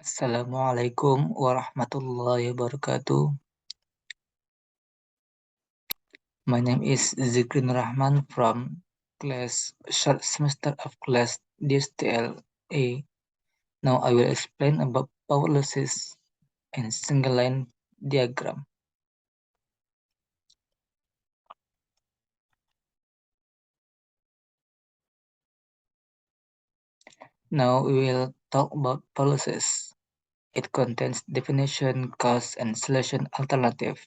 Assalamualaikum warahmatullahi wabarakatuh. My name is Zikri Nur Rahman from class short semester of class DSTL A. Now I will explain about power losses and single line diagram. Now we will talk about power losses. It contains definition, cause, and solution alternative.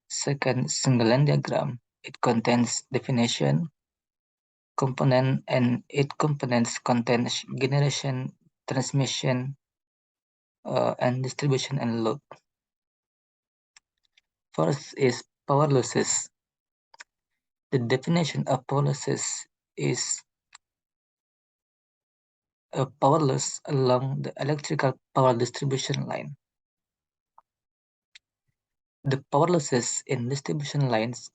Second, single line diagram. It contains definition, component, and its components contain generation, transmission, and distribution and load. First is power losses. The definition of power losses is a power loss along the electrical power distribution line. The power losses in distribution lines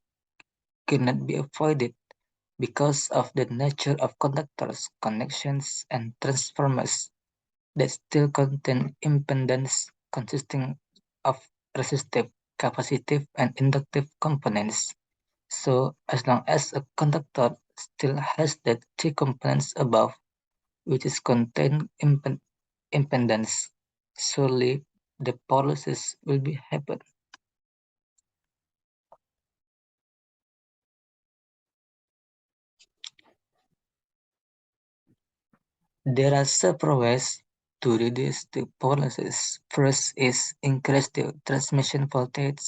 cannot be avoided because of the nature of conductors, connections, and transformers that still contain impedance consisting of resistive, capacitive, and inductive components. So, as long as a conductor still has the three components above, which is contain impedance, surely the power losses will be happen. There are several ways to reduce the power losses. First is increase the transmission voltage,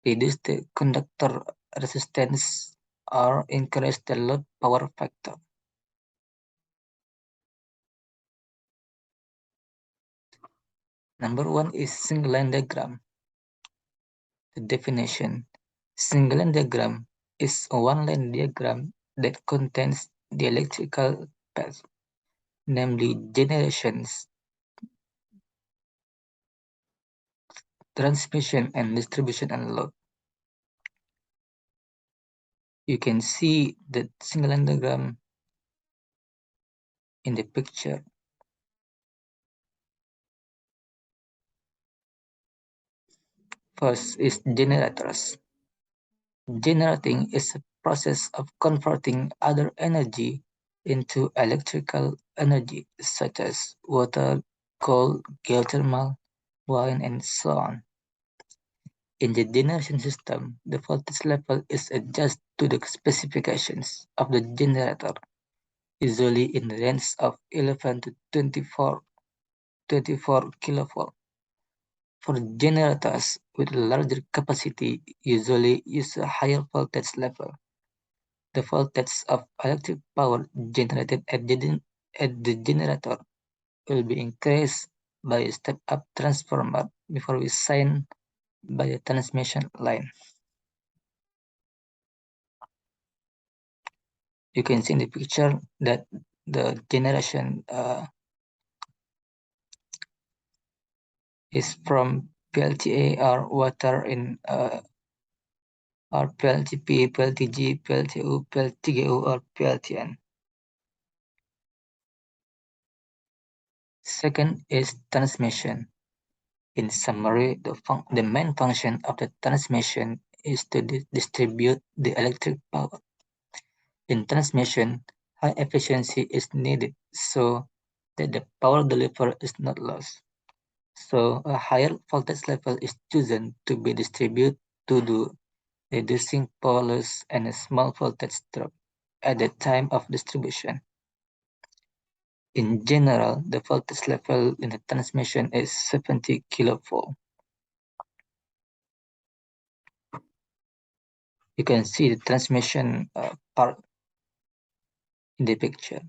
reduce the conductor resistance, or increase the load power factor. Number one is single line diagram. The definition: single line diagram is a one-line diagram that contains the electrical path, namely generations, transmission, and distribution and load. You can see the single line diagram in the picture. First is generators. Generating is a process of converting other energy into electrical energy, such as water, coal, geothermal, wind, and so on. In the generation system, the voltage level is adjusted to the specifications of the generator, usually in the range of 11 to 24 kilovolt. For generators with a larger capacity, usually use a higher voltage level. The voltage of electric power generated at the generator will be increased by a step-up transformer before we sign by a transmission line. You can see in the picture that the generation is from PLTA or water in or PLTP, PLTG, PLTU, PLTGU, or PLTN. Second is transmission. In summary, the main function of the transmission is to distribute the electric power. In transmission, high efficiency is needed so that the power delivered is not lost. So a higher voltage level is chosen to be distributed to do reducing power loss and a small voltage drop at the time of distribution. In general, the voltage level in the transmission is 70 kilovolt. You can see the transmission part in the picture.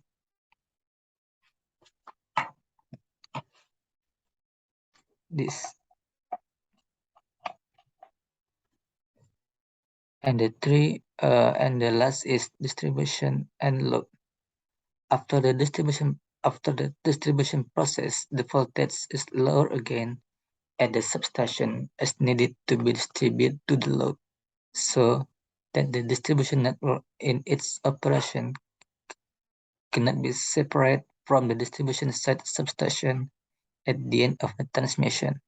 This and the last is distribution and load. After the distribution process, the voltage is lower again at the substation as needed to be distributed to the load, so that the distribution network in its operation cannot be separate from the distribution side substation at the end of the transmission.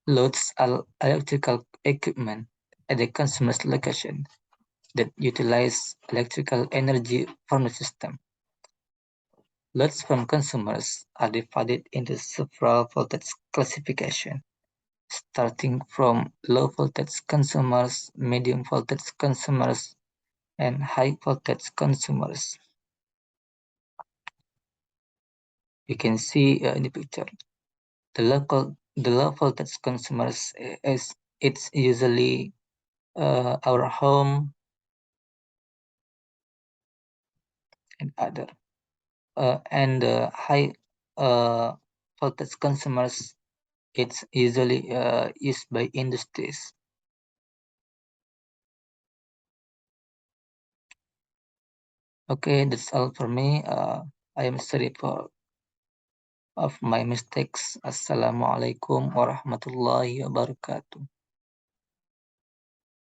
Loads are electrical equipment at the consumer's location that utilize electrical energy from the system. Loads from consumers are divided into several voltage classification, starting from low voltage consumers, medium voltage consumers, and high voltage consumers. You can see in the picture the low voltage consumers is it's usually our home and other and high voltage consumers, it's usually used by industries. Okay, that's all for me. I am sorry for of my mistakes. Assalamualaikum warahmatullahi wabarakatuh.